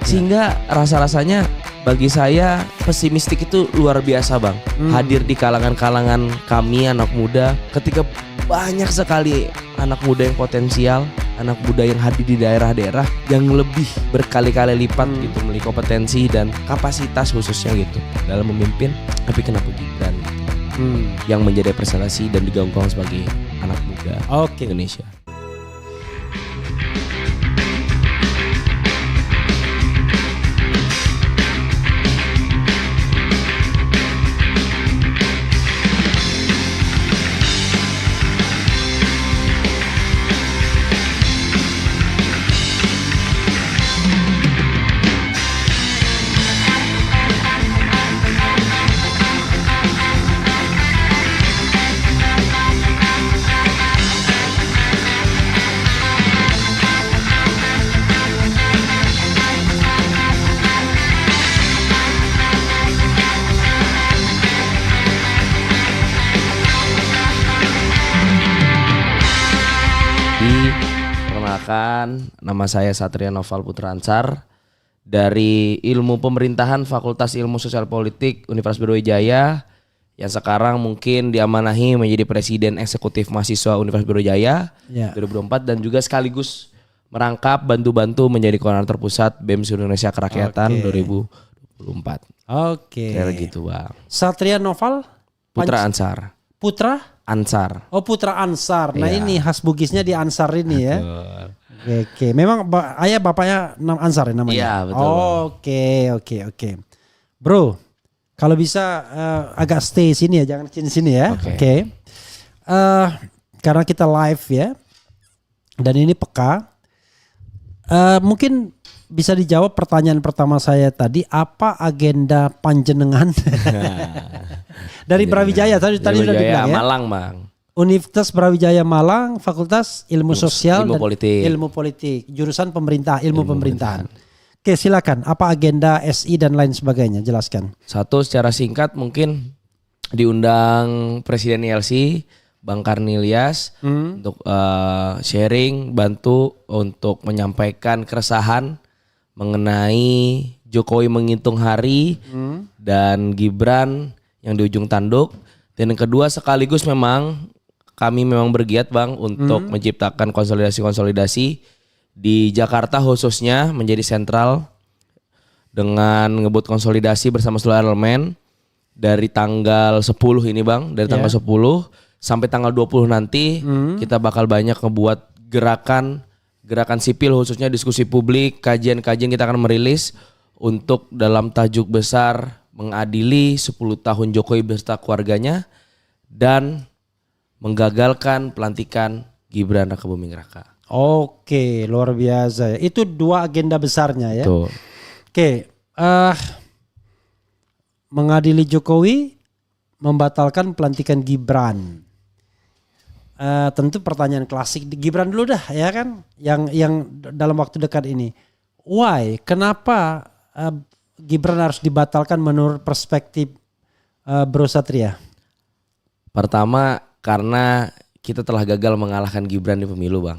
Sehingga rasa-rasanya bagi saya pesimistik itu luar biasa bang. Hadir di kalangan-kalangan kami anak muda ketika banyak sekali anak muda yang potensial, anak muda yang hadir di daerah-daerah yang lebih berkali-kali lipat gitu memiliki kompetensi dan kapasitas khususnya gitu dalam memimpin. Tapi kenapa Gibran yang menjadi representasi dan digaung-gaung sebagai anak muda Indonesia? Perkenalkan, nama saya Satria Noval Putra Ansar dari Ilmu Pemerintahan Fakultas Ilmu Sosial Politik Universitas Brawijaya yang sekarang mungkin diamanahi menjadi Presiden Eksekutif Mahasiswa Universitas Brawijaya 2024 dan juga sekaligus merangkap bantu-bantu menjadi Koordinator Pusat BEM Seluruh Indonesia Kerakyatan 2024. Kayak gitu bang. Satria Noval Putra Ansar. Putra Ansar. Oh Putra Ansar. Nah ini khas Bugisnya di Ansar ini ya. Oke. Memang ayah bapaknya Ansar ya namanya? Iya betul. Oke. Bro, kalau bisa agak stay sini ya, jangan sini ya. Oke. Karena kita live ya. Dan ini peka. Mungkin bisa dijawab pertanyaan pertama saya tadi, apa agenda panjenengan dari Brawijaya tadi udah dibilang ya. Malang bang. Universitas Brawijaya Malang, Fakultas Ilmu Sosial Ilmu dan Politik. Ilmu Politik, jurusan Ilmu Pemerintahan. Oke, silakan. Apa agenda SI dan lain sebagainya? Jelaskan. Satu, secara singkat mungkin diundang Presiden ILC Bang Karni Ilyas untuk sharing, bantu untuk menyampaikan keresahan mengenai Jokowi menghitung hari dan Gibran yang di ujung tanduk. Dan yang kedua, sekaligus memang kami memang bergiat bang untuk menciptakan konsolidasi-konsolidasi di Jakarta khususnya menjadi sentral dengan ngebut konsolidasi bersama seluruh elemen dari tanggal 10 ini bang, dari tanggal 10 sampai tanggal 20 nanti kita bakal banyak ngebuat gerakan sipil khususnya diskusi publik, kajian-kajian kita akan merilis untuk dalam tajuk besar mengadili 10 tahun Jokowi beserta keluarganya dan menggagalkan pelantikan Gibran Raka Buming Raka. Oke, luar biasa. Itu dua agenda besarnya ya. Tuh. Oke, mengadili Jokowi, membatalkan pelantikan Gibran. Tentu pertanyaan klasik Gibran dulu dah ya kan, yang dalam waktu dekat ini. Why? Kenapa Gibran harus dibatalkan menurut perspektif Bro Satria? Pertama karena kita telah gagal mengalahkan Gibran di pemilu bang.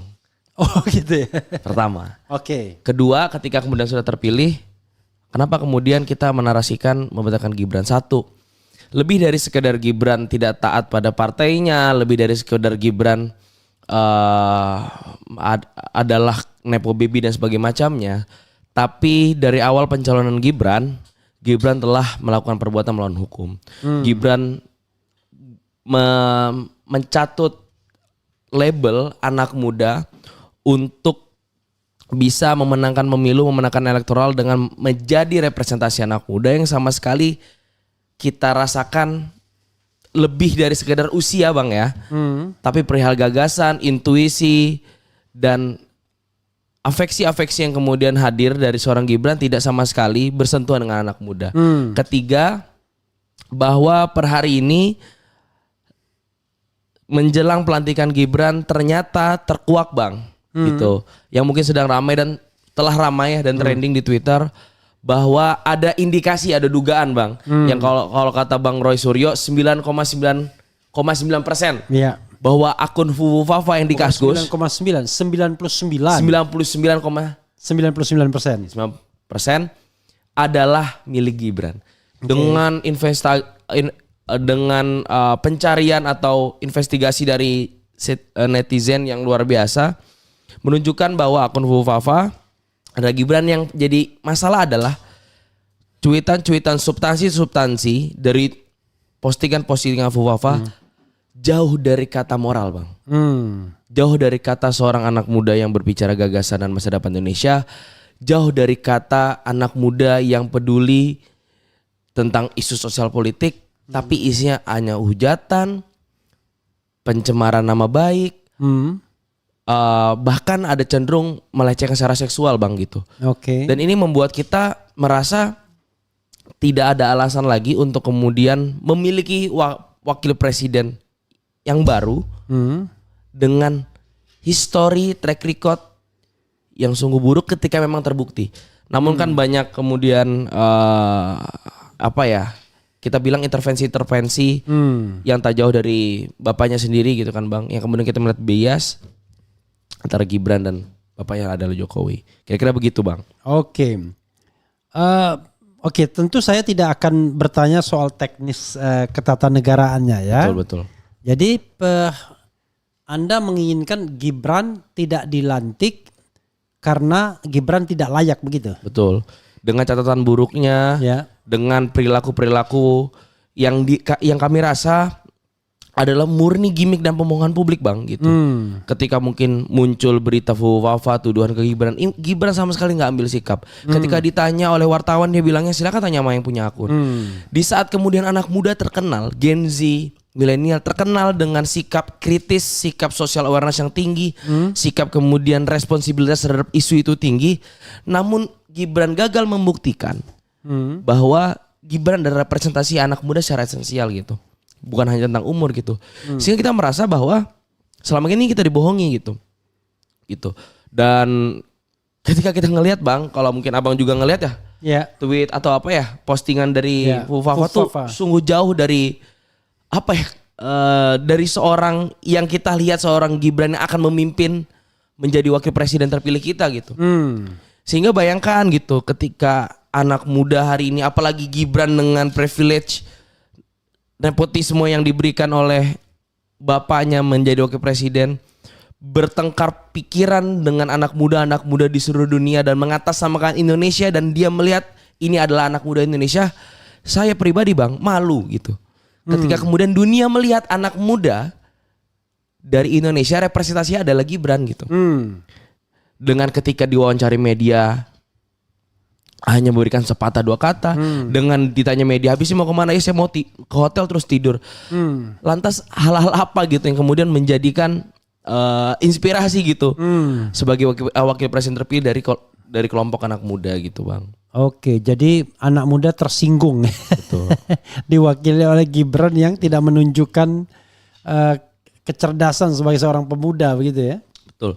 Oh gitu ya. Pertama. Oke. Kedua, ketika kemudian sudah terpilih, kenapa kemudian kita menarasikan membatalkan Gibran? Satu, lebih dari sekedar Gibran tidak taat pada partainya, lebih dari sekedar Gibran adalah nepo baby dan sebagainya macamnya. Tapi dari awal pencalonan Gibran telah melakukan perbuatan melawan hukum. Gibran mencatut label anak muda untuk bisa memenangkan pemilu, memenangkan elektoral dengan menjadi representasi anak muda yang sama sekali kita rasakan lebih dari sekedar usia bang ya. Tapi perihal gagasan, intuisi dan afeksi-afeksi yang kemudian hadir dari seorang Gibran tidak sama sekali bersentuhan dengan anak muda. Ketiga, bahwa per hari ini menjelang pelantikan Gibran ternyata terkuak bang, gitu. Yang mungkin sedang ramai dan telah ramai dan trending di Twitter bahwa ada indikasi, ada dugaan bang, yang kalau kata Bang Roy Suryo 9,9% Iya. bahwa akun Fufu Fafa yang di Kaskus 99,99 adalah milik Gibran. Dengan dengan pencarian atau investigasi dari netizen yang luar biasa menunjukkan bahwa akun Fufafa ada Gibran. Yang jadi masalah adalah cuitan-cuitan substansi dari postingan-postingan Fufafa jauh dari kata moral, Bang. Jauh dari kata seorang anak muda yang berbicara gagasan dan masa depan Indonesia. Jauh dari kata anak muda yang peduli tentang isu sosial politik, tapi isinya hanya hujatan, pencemaran nama baik, bahkan ada cenderung melecehkan secara seksual, Bang, gitu. Dan ini membuat kita merasa tidak ada alasan lagi untuk kemudian memiliki wakil presiden yang baru dengan histori track record yang sungguh buruk ketika memang terbukti. Namun kan banyak kemudian kita bilang intervensi-intervensi yang tak jauh dari bapaknya sendiri gitu kan, Bang. Yang kemudian kita melihat bias antara Gibran dan bapaknya adalah Jokowi. Kira-kira begitu, Bang. Oke, tentu saya tidak akan bertanya soal teknis ketatanegaraannya ya. Betul. Jadi Anda menginginkan Gibran tidak dilantik karena Gibran tidak layak, begitu? Betul. Dengan catatan buruknya, dengan perilaku-perilaku yang kami rasa adalah murni gimmick dan pembohongan publik, Bang, gitu. Ketika mungkin muncul berita Fufafa, tuduhan ke Gibran, Gibran sama sekali nggak ambil sikap. Ketika ditanya oleh wartawan, dia bilangnya silakan tanya sama yang punya akun. Di saat kemudian anak muda terkenal, Gen Z, milenial terkenal dengan sikap kritis, sikap social awareness yang tinggi, sikap kemudian responsibilitas terhadap isu itu tinggi, namun Gibran gagal membuktikan bahwa Gibran adalah representasi anak muda secara esensial gitu, bukan hanya tentang umur gitu. Sehingga kita merasa bahwa selama ini kita dibohongi gitu. Dan ketika kita ngelihat, Bang, kalau mungkin abang juga ngelihat tweet atau postingan dari Fufafa tuh sungguh jauh dari dari seorang yang kita lihat seorang Gibran yang akan memimpin menjadi wakil presiden terpilih kita gitu. Sehingga bayangkan gitu, ketika anak muda hari ini, apalagi Gibran dengan privilege nepotisme yang diberikan oleh bapaknya menjadi wakil presiden, bertengkar pikiran dengan anak muda di seluruh dunia dan mengatasnamakan Indonesia, dan dia melihat ini adalah anak muda Indonesia. Saya pribadi, Bang, malu gitu. Ketika kemudian dunia melihat anak muda dari Indonesia representasinya adalah Gibran gitu. Dengan ketika diwawancari media hanya memberikan sepatah dua kata, dengan ditanya media habis mau kemana, ya saya mau ke hotel terus tidur. Lantas hal-hal apa gitu yang kemudian menjadikan inspirasi gitu sebagai wakil presiden terpilih dari kelompok anak muda gitu, Bang. Oke, jadi anak muda tersinggung. Betul. Diwakili oleh Gibran yang tidak menunjukkan kecerdasan sebagai seorang pemuda, begitu ya? Betul.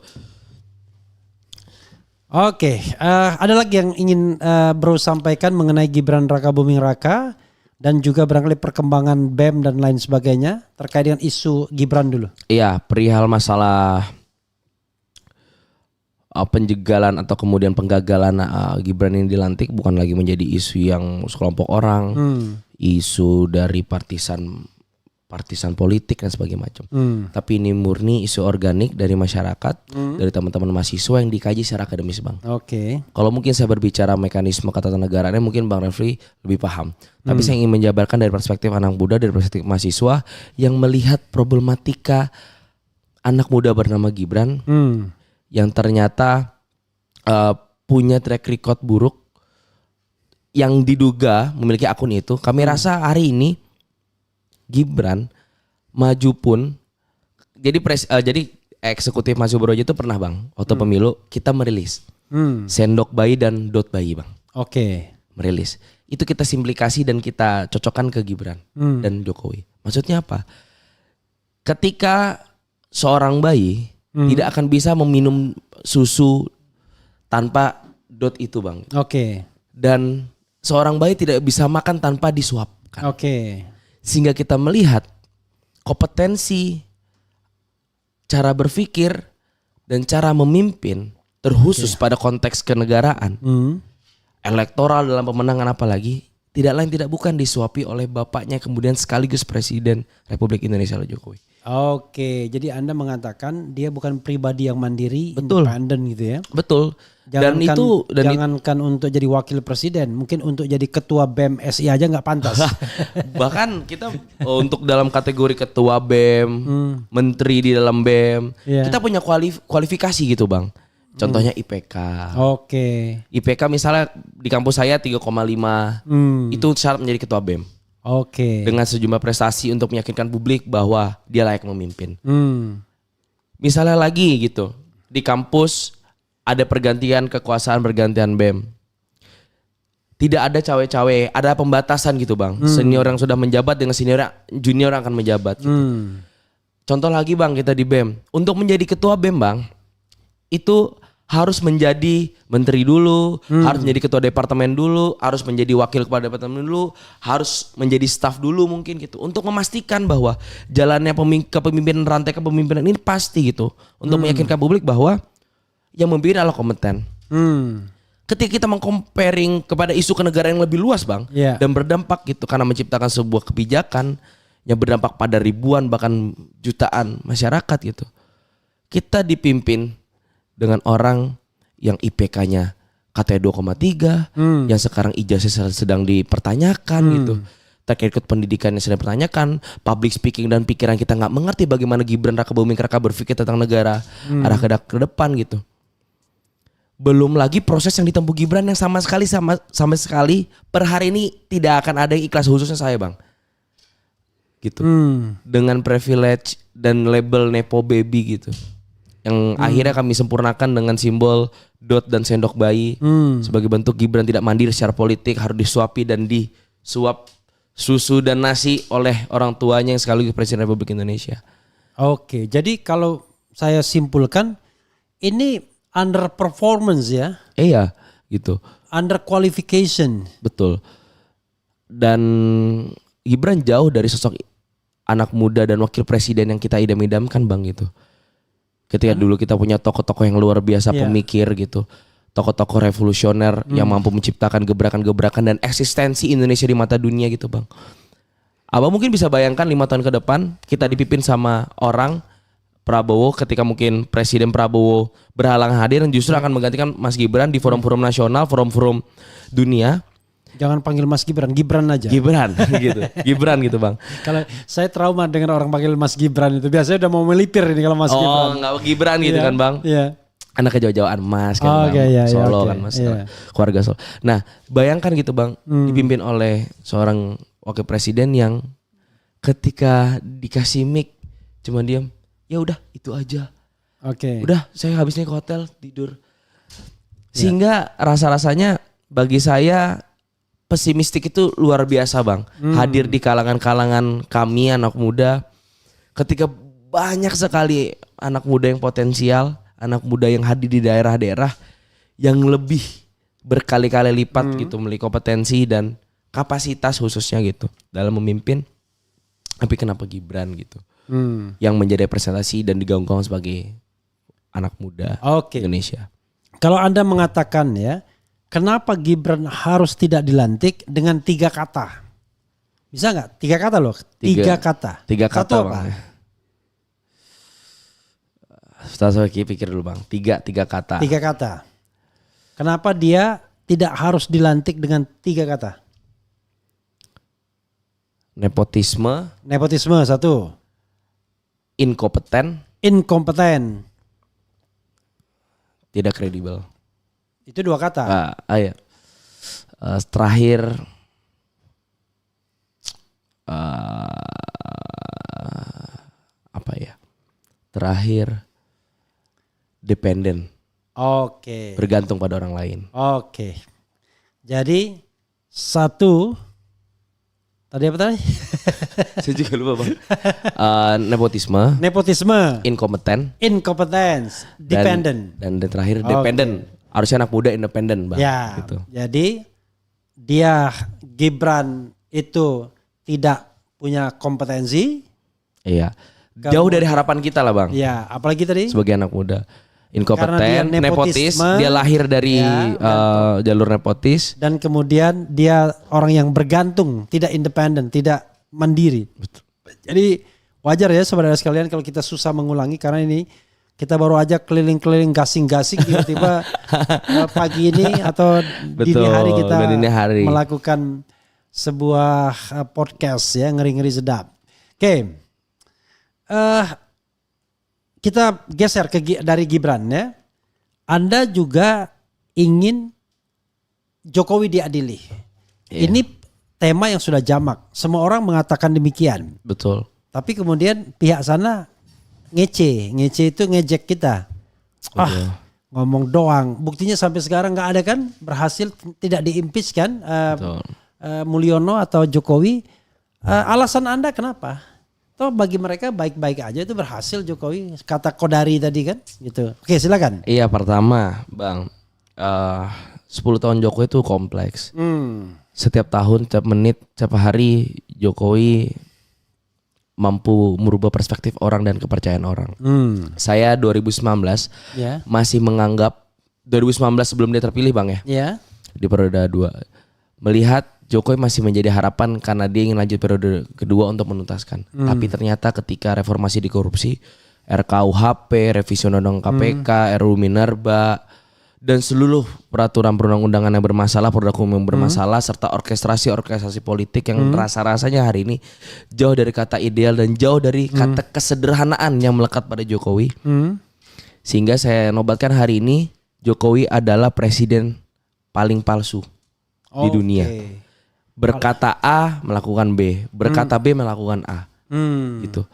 Oke, ada lagi yang ingin Bro sampaikan mengenai Gibran Rakabuming Raka dan juga barangkali perkembangan BEM dan lain sebagainya terkait dengan isu Gibran dulu. Iya, perihal masalah penjegalan atau kemudian penggagalan Gibran ini dilantik bukan lagi menjadi isu yang sekelompok orang, isu dari partisan politik dan sebagainya macam. Tapi ini murni isu organik dari masyarakat, dari teman-teman mahasiswa yang dikaji secara akademis, Bang. Oke. Kalau mungkin saya berbicara mekanisme ketatanegaraan mungkin Bang Refli lebih paham. Tapi saya ingin menjabarkan dari perspektif anak muda, dari perspektif mahasiswa yang melihat problematika anak muda bernama Gibran yang ternyata punya track record buruk yang diduga memiliki akun itu. Kami rasa hari ini Gibran maju pun jadi eksekutif Mas Subrojo itu pernah, Bang, waktu pemilu kita merilis sendok bayi dan dot bayi, Bang. Oke. Merilis. Itu kita simplikasi dan kita cocokkan ke Gibran dan Jokowi. Maksudnya apa? Ketika seorang bayi tidak akan bisa meminum susu tanpa dot itu, Bang. Oke. Dan seorang bayi tidak bisa makan tanpa disuapkan. Oke. Sehingga kita melihat kompetensi, cara berpikir, dan cara memimpin terkhusus pada konteks kenegaraan elektoral dalam pemenangan apalagi tidak lain tidak bukan disuapi oleh bapaknya kemudian sekaligus Presiden Republik Indonesia Jokowi. Oke, jadi Anda mengatakan dia bukan pribadi yang mandiri, Betul. independen gitu ya. Betul. Jangankan untuk jadi wakil presiden, mungkin untuk jadi ketua BEM SI aja nggak pantas. bahkan kita untuk dalam kategori ketua BEM, menteri di dalam BEM, Iya. kita punya kualifikasi gitu Bang. Contohnya IPK. Oke. IPK misalnya di kampus saya 3,5. Itu syarat menjadi ketua BEM. Oke. Dengan sejumlah prestasi untuk meyakinkan publik bahwa dia layak memimpin. Hmm. Misalnya lagi gitu, di kampus ada pergantian kekuasaan, pergantian BEM. Tidak ada cawe-cawe, ada pembatasan gitu Bang. Senior yang sudah menjabat dengan junior yang akan menjabat gitu. Contoh lagi Bang, kita di BEM. Untuk menjadi ketua BEM Bang, itu harus menjadi menteri dulu, harus menjadi ketua departemen dulu, harus menjadi wakil kepala departemen dulu, harus menjadi staf dulu mungkin gitu. Untuk memastikan bahwa jalannya kepemimpinan, rantai kepemimpinan ini pasti gitu. Untuk meyakinkan publik bahwa yang memimpin adalah kompeten. Ketika kita meng-comparing kepada isu kenegaraan yang lebih luas Bang, Yeah. dan berdampak gitu karena menciptakan sebuah kebijakan yang berdampak pada ribuan bahkan jutaan masyarakat gitu. Kita dipimpin dengan orang yang IPK-nya katanya 2,3, yang sekarang ijazah sedang dipertanyakan gitu. Terkait pendidikan yang sedang dipertanyakan, public speaking dan pikiran kita nggak mengerti bagaimana Gibran Raka Buming Raka berpikir tentang negara arah ke depan gitu. Belum lagi proses yang ditempuh Gibran yang sama sekali per hari ini tidak akan ada yang ikhlas, khususnya saya Bang. Gitu. Dengan privilege dan label Nepo Baby gitu. Yang akhirnya kami sempurnakan dengan simbol dot dan sendok bayi sebagai bentuk Gibran tidak mandiri secara politik, harus disuapi dan disuap susu dan nasi oleh orang tuanya yang sekaligus Presiden Republik Indonesia. Oke, jadi kalau saya simpulkan ini underperformance ya, Iya, gitu. under qualification. Betul. Dan Gibran jauh dari sosok anak muda dan wakil presiden yang kita idam-idamkan Bang gitu. Ketika dulu kita punya tokoh-tokoh yang luar biasa pemikir gitu. Tokoh-tokoh revolusioner yang mampu menciptakan gebrakan-gebrakan dan eksistensi Indonesia di mata dunia gitu Bang. Abang mungkin bisa bayangkan 5 tahun ke depan kita dipimpin sama orang Prabowo, ketika mungkin Presiden Prabowo berhalangan hadir dan justru akan menggantikan Mas Gibran di forum-forum nasional, forum-forum dunia. Jangan panggil Mas Gibran, Gibran aja. Gibran gitu. Gibran gitu Bang. Kalau saya trauma dengan orang panggil Mas Gibran itu, biasanya udah mau melipir ini kalau Mas Gibran. Oh, enggak Gibran gitu kan Bang. Iya. Anaknya jauh-jauhan Mas kan Bang. Iya, Solo oke. kan Mas. Iya. Keluarga Solo. Nah, bayangkan gitu Bang, dipimpin oleh seorang wakil presiden yang ketika dikasih mic cuma diam, ya udah itu aja. Oke. Udah saya habis nih ke hotel tidur. Sehingga rasa-rasanya bagi saya pesimistik itu luar biasa Bang. Hadir di kalangan-kalangan kami anak muda ketika banyak sekali anak muda yang potensial, anak muda yang hadir di daerah-daerah yang lebih berkali-kali lipat gitu memiliki kompetensi dan kapasitas khususnya gitu dalam memimpin. Tapi kenapa Gibran gitu? Yang menjadi representasi dan digaung-gaung sebagai anak muda Indonesia. Kalau Anda mengatakan ya, kenapa Gibran harus tidak dilantik dengan 3 kata? Bisa nggak? 3 kata loh. 3 kata. 3 kata Satu Bang. apa? Saya pikir dulu Bang. 3 kata. 3 kata. Kenapa dia tidak harus dilantik dengan 3 kata? Nepotisme, Nepotisme 1. inkompeten, Inkompeten. tidak kredibel. Itu 2 kata. Iya. Terakhir apa ya? Terakhir dependen. Oke. Bergantung pada orang lain. Oke. Jadi 1 tadi apa tadi? Saya juga lupa Bang. Nepotisme, Nepotisme, inkompeten, incompetence, dependent. dan terakhir dependen. Harusnya anak muda independen Bang. Ya. Gitu. Jadi dia Gibran itu tidak punya kompetensi. Iya. Jauh dari harapan kita lah Bang. Ya, apalagi tadi? Sebagai anak muda. Inkompeten, Karena dia nepotis, nepotisme, dia lahir dari ya, jalur nepotis. dan kemudian dia orang yang bergantung, tidak independen, tidak mandiri. Betul. Jadi wajar ya saudara sekalian kalau kita susah mengulangi karena ini kita baru aja keliling-keliling gasing-gasing tiba-tiba pagi ini atau dini Betul, hari kita dini hari. melakukan sebuah podcast ya, ngeri-ngeri sedap. Oke. Kita geser dari Gibran ya. Anda juga ingin Jokowi diadili. Iya. Ini tema yang sudah jamak. Semua orang mengatakan demikian. Betul. Tapi kemudian pihak sana ngece itu ngejek kita. Ngomong doang. Buktinya sampai sekarang nggak ada kan, berhasil tidak diimpeach kan Mulyono atau Jokowi. Alasan Anda kenapa? Toh bagi mereka baik-baik aja itu berhasil Jokowi, kata Kodari tadi kan gitu. Oke, silakan. Iya, pertama Bang, 10 tahun Jokowi itu kompleks. Setiap tahun, setiap menit, setiap hari Jokowi mampu merubah perspektif orang dan kepercayaan orang. Saya 2019 Ya. masih menganggap 2019 sebelum dia terpilih Bang ya, Ya. di periode 2, melihat Jokowi masih menjadi harapan karena dia ingin lanjut periode kedua untuk menuntaskan. Tapi ternyata ketika reformasi di korupsi, RKUHP, revisi Undang-Undang KPK, RUU Minerba, dan seluruh peraturan perundang-undangan yang bermasalah, produk hukum yang bermasalah, serta orkestrasi politik yang rasa-rasanya hari ini jauh dari kata ideal dan jauh dari kata kesederhanaan yang melekat pada Jokowi. Sehingga saya nobatkan hari ini Jokowi adalah presiden paling palsu di dunia. Berkata A melakukan B, berkata B melakukan A, gitu.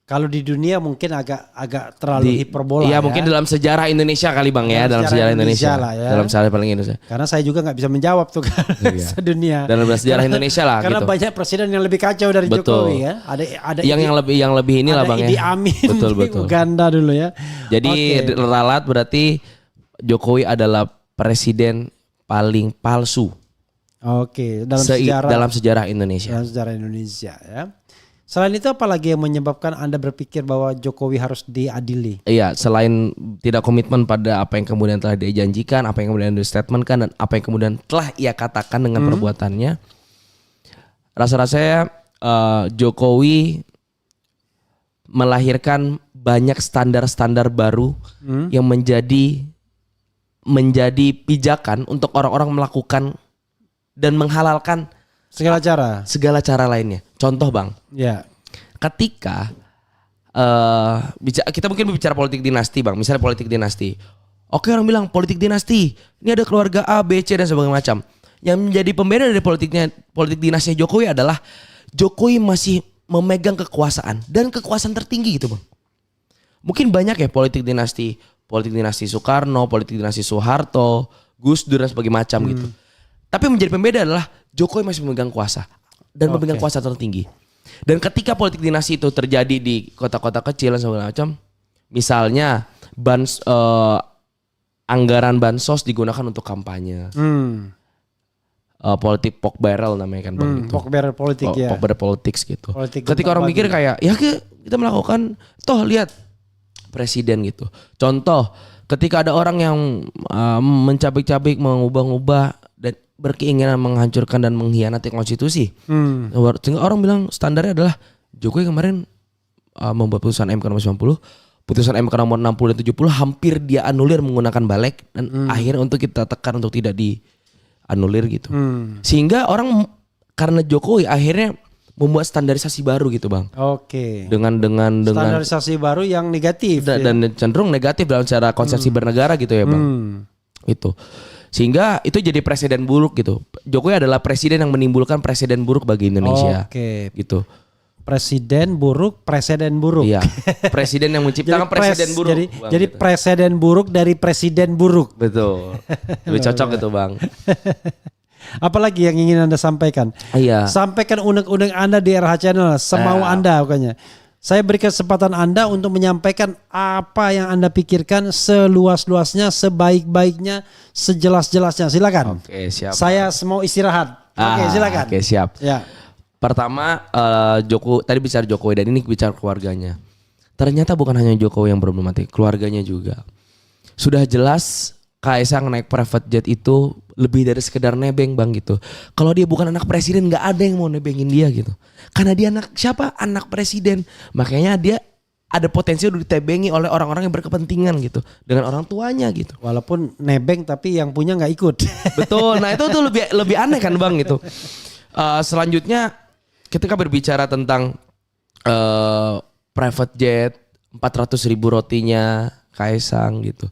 Kalau di dunia mungkin agak terlalu hiperbola. Iya, ya. mungkin dalam sejarah Indonesia kali Bang ya, dalam sejarah Indonesia lah ya. dalam sejarah paling Indonesia. Karena saya juga nggak bisa menjawab tuh kan sedunia. Dalam sejarah Indonesia lah. Karena gitu. banyak presiden yang lebih kacau dari Betul. Jokowi ya. Ada yang lebih inilah ada Bang Idi ya. Amin Betul, di betul. Uganda dulu ya. Jadi ralat berarti Jokowi adalah presiden paling palsu. Oke, dalam sejarah Indonesia. Dalam sejarah Indonesia ya. Selain itu apalagi yang menyebabkan Anda berpikir bahwa Jokowi harus diadili? Iya, selain tidak komitmen pada apa yang kemudian telah dia janjikan, apa yang kemudian di-statementkan, dan apa yang kemudian telah ia katakan dengan perbuatannya, rasa-rasanya Jokowi melahirkan banyak standar-standar baru yang menjadi pijakan untuk orang-orang melakukan dan menghalalkan segala cara lainnya. Contoh Bang, Ya. ketika kita mungkin bicara politik dinasti Bang, misalnya politik dinasti. Oke, orang bilang politik dinasti, ini ada keluarga A, B, C dan sebagainya macam. Yang menjadi pembeda dari politik dinasti Jokowi adalah Jokowi masih memegang kekuasaan dan kekuasaan tertinggi gitu Bang. Mungkin banyak ya politik dinasti Soekarno, politik dinasti Soeharto, Gus Dur dan sebagainya macam gitu. Tapi menjadi pembeda adalah Jokowi masih memegang kuasa dan memegang kuasa tertinggi. Dan ketika politik dinasti itu terjadi di kota-kota kecil dan segala macam, misalnya anggaran bansos digunakan untuk kampanye, politik pork barrel namanya kan Bang gitu. Pork barrel politik ya. Pork barrel politics gitu. Politik Ketika orang mikir kayak ya kita melakukan, toh lihat presiden gitu. Contoh, ketika ada orang yang mencabik-cabik, mengubah-ubah dan berkeinginan menghancurkan dan mengkhianati konstitusi. Sehingga orang bilang standarnya adalah Jokowi kemarin membuat putusan MK nomor 90, putusan MK nomor 60 dan 70 hampir dia anulir menggunakan balik dan akhirnya untuk kita tekan untuk tidak dianulir gitu. Sehingga orang karena Jokowi akhirnya membuat standarisasi baru gitu Bang. Oke. Dengan Standarisasi baru yang negatif dan cenderung negatif dalam cara konsepsi bernegara gitu ya Bang. Itu. Sehingga itu jadi presiden buruk gitu. Jokowi adalah presiden yang menimbulkan presiden buruk bagi Indonesia. Oke. Gitu. Presiden buruk. Iya. Presiden yang menciptakan presiden buruk. Jadi gitu. presiden buruk dari presiden buruk. Betul. Lebih cocok gitu Bang. Apalagi yang ingin Anda sampaikan? Iya. Sampaikan unek-unek Anda di RH Channel semau Anda pokoknya. Saya beri kesempatan Anda untuk menyampaikan apa yang Anda pikirkan seluas-luasnya, sebaik-baiknya, sejelas-jelasnya. Silakan. Oke, siap. Saya mau istirahat. Oke, silakan. Oke, siap. Ya. Pertama, tadi bicara Jokowi dan ini bicara keluarganya. ternyata bukan hanya Jokowi yang problematik, keluarganya juga. Sudah jelas Kaisang naik private jet itu lebih dari sekedar nebeng bang gitu. Kalau dia bukan anak presiden nggak ada yang mau nebengin dia gitu. Karena dia anak siapa? Anak presiden. Makanya dia ada potensi untuk ditebengi oleh orang-orang yang berkepentingan gitu. Dengan orang tuanya gitu. Walaupun nebeng tapi yang punya nggak ikut. Betul. Nah itu tuh lebih aneh kan bang gitu. Selanjutnya ketika berbicara tentang private jet 400.000 rotinya Kaisang gitu.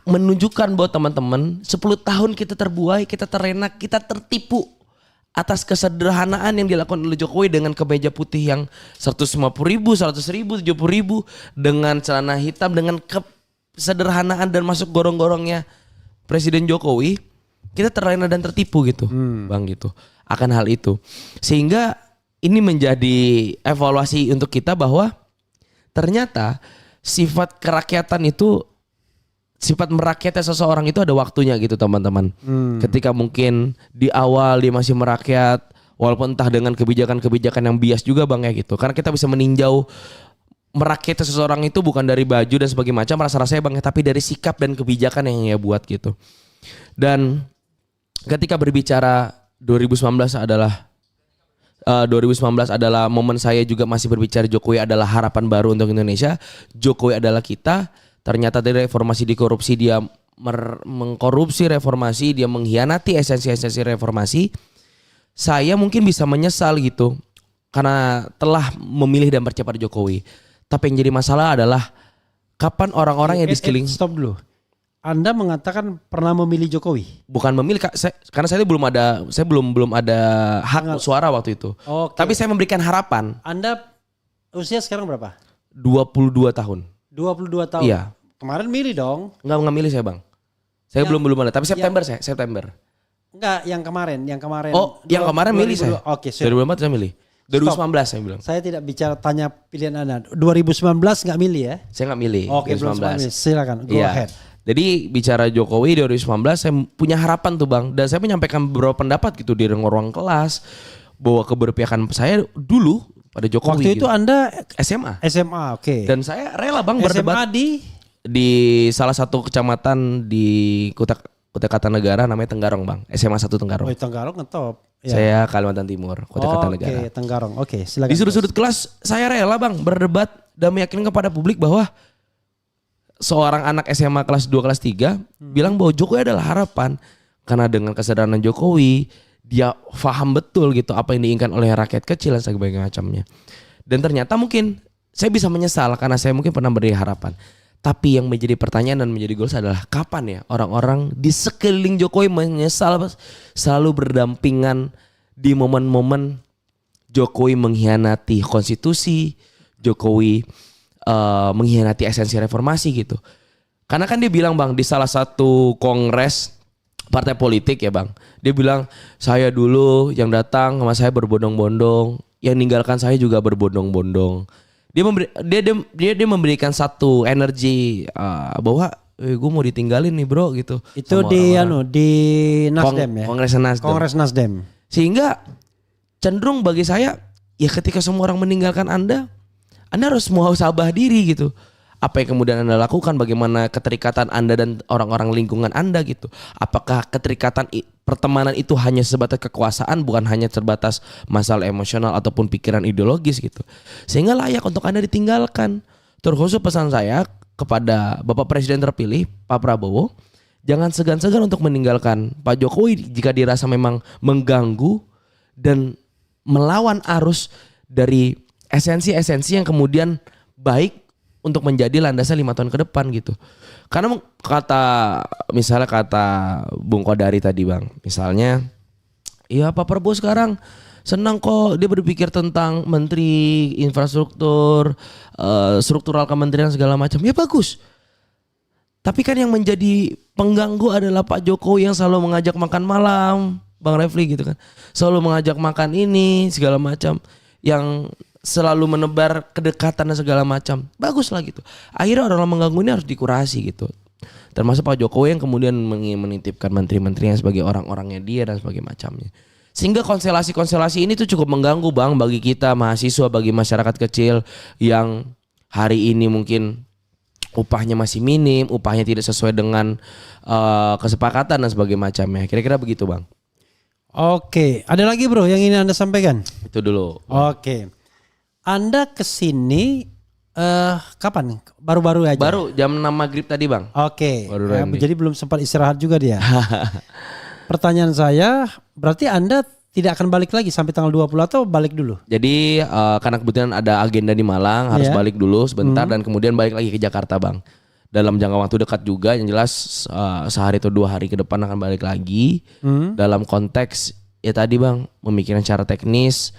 Menunjukkan buat teman-teman 10 tahun kita terbuai, kita terlena, kita tertipu atas kesederhanaan yang dilakukan oleh Jokowi dengan kemeja putih yang 150.000, 100.000, 70.000 dengan celana hitam dengan kesederhanaan dan masuk gorong-gorongnya Presiden Jokowi, kita terlena dan tertipu gitu, bang gitu akan hal itu. Sehingga ini menjadi evaluasi untuk kita bahwa ternyata sifat kerakyatan itu sifat merakyatnya seseorang itu ada waktunya gitu teman-teman. Ketika mungkin di awal dia masih merakyat, walaupun entah dengan kebijakan-kebijakan yang bias juga bang ya gitu. Karena kita bisa meninjau merakyatnya seseorang itu bukan dari baju dan sebagainya macam rasa-rasanya bang ya, tapi dari sikap dan kebijakan yang ia buat gitu. Dan ketika berbicara 2019 adalah momen saya juga masih berbicara Jokowi adalah harapan baru untuk Indonesia. Jokowi adalah kita. Ternyata dari reformasi di korupsi dia mengkorupsi reformasi, dia mengkhianati esensi-esensi reformasi. Saya mungkin bisa menyesal gitu karena telah memilih dan percepat Jokowi. Tapi yang jadi masalah adalah kapan orang-orang yang di sekeliling. Stop dulu. Anda mengatakan pernah memilih Jokowi? Bukan memilih karena saya belum ada hak suara waktu itu. Oke. Tapi saya memberikan harapan. Anda usia sekarang berapa? 22 tahun. 22 tahun. Iya. Kemarin milih dong. Enggak milih saya bang. Saya belum ada. Tapi September September. Enggak, yang kemarin. Oh, yang kemarin milih saya. Oke, 2024 saya milih. 2019 saya bilang. Saya tidak bicara tanya pilihan Anda. 2019 nggak milih ya? Saya nggak milih. Oke, 2019. Silakan. Go ahead. Jadi bicara Jokowi 2019 saya punya harapan tuh bang. Dan saya menyampaikan beberapa pendapat gitu di ruang kelas. Bahwa keberpihakan saya dulu pada Jokowi. Waktu itu gitu. Anda SMA. SMA, oke. Dan saya rela bang SMA berdebat. Di salah satu kecamatan di Kuta Kartanegara namanya Tenggarong bang. SMA 1 Tenggarong. Oh, Tenggarong ngetop. Ya. Saya Kalimantan Timur, Kuta Kartanegara. Oke, Tenggarong. Oke, silakan. Di sudut-sudut kelas saya rela bang berdebat dan meyakinkan kepada publik bahwa seorang anak SMA kelas 2 kelas 3 bilang bahwa Jokowi adalah harapan. Karena dengan kesadaran Jokowi dia paham betul gitu apa yang diinginkan oleh rakyat kecil dan sebagainya macamnya. Dan ternyata mungkin saya bisa menyesal karena saya mungkin pernah beri harapan. Tapi yang menjadi pertanyaan dan menjadi goals adalah kapan ya orang-orang di sekeliling Jokowi menyesal selalu berdampingan di momen-momen Jokowi mengkhianati konstitusi, Jokowi mengkhianati esensi reformasi gitu. Karena kan dia bilang bang di salah satu kongres partai politik ya bang, dia bilang saya dulu yang datang sama saya berbondong-bondong, yang ninggalkan saya juga berbondong-bondong. Dia memberikan satu energi bahwa gue mau ditinggalin nih bro gitu. Itu di di Nasdem ya. Kongres Nasdem. Sehingga cenderung bagi saya ya ketika semua orang meninggalkan Anda harus muhasabah diri gitu. Apa yang kemudian Anda lakukan, bagaimana keterikatan Anda dan orang-orang lingkungan Anda gitu. Apakah keterikatan pertemanan itu hanya sebatas kekuasaan, bukan hanya terbatas masalah emosional ataupun pikiran ideologis gitu. Sehingga layak untuk Anda ditinggalkan. Terkhusus pesan saya kepada Bapak Presiden terpilih, Pak Prabowo, jangan segan-segan untuk meninggalkan Pak Jokowi jika dirasa memang mengganggu dan melawan arus dari esensi-esensi yang kemudian baik untuk menjadi landasan 5 tahun ke depan gitu. Karena misalnya kata Bung Kodari tadi bang, misalnya ya Pak Prabowo sekarang senang kok dia berpikir tentang menteri infrastruktur, struktural kementerian segala macam. Ya bagus. Tapi kan yang menjadi pengganggu adalah Pak Jokowi yang selalu mengajak makan malam, Bang Refli gitu kan. Selalu mengajak makan ini segala macam yang selalu menebar kedekatan dan segala macam. Bagus lah gitu. Akhirnya orang mengganggu ini harus dikurasi gitu. Termasuk Pak Jokowi yang kemudian menitipkan menteri-menterinya sebagai orang-orangnya dia dan sebagainya macamnya. Sehingga konstelasi-konstelasi ini tuh cukup mengganggu bang bagi kita mahasiswa, bagi masyarakat kecil yang hari ini mungkin upahnya masih minim, upahnya tidak sesuai dengan kesepakatan dan sebagainya macamnya. Kira-kira begitu Bang. Oke, ada lagi bro yang ingin Anda sampaikan? Itu dulu. Oke, Anda kesini kapan? Baru-baru aja? Baru jam 6 maghrib tadi Bang. Oke, Baru ini. jadi belum sempat istirahat juga dia. Pertanyaan saya, berarti Anda tidak akan balik lagi sampai tanggal 20 atau balik dulu? Jadi karena kebetulan ada agenda di Malang, harus Iya. balik dulu sebentar dan kemudian balik lagi ke Jakarta Bang. Dalam jangka waktu dekat juga, yang jelas sehari atau 2 hari ke depan akan balik lagi. Dalam konteks ya tadi Bang, memikirkan secara teknis,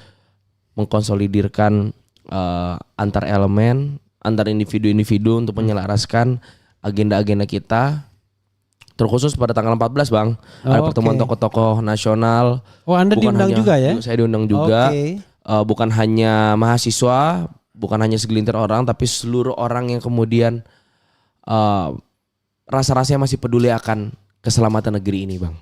mengkonsolidirkan antar elemen, antar individu-individu untuk menyelaraskan agenda-agenda kita. Terkhusus pada tanggal 14 Bang, ada pertemuan tokoh-tokoh nasional. Oh Anda diundang juga ya? Saya diundang juga. Oke. Bukan hanya mahasiswa, bukan hanya segelintir orang, tapi seluruh orang yang kemudian rasa-rasanya masih peduli akan keselamatan negeri ini Bang.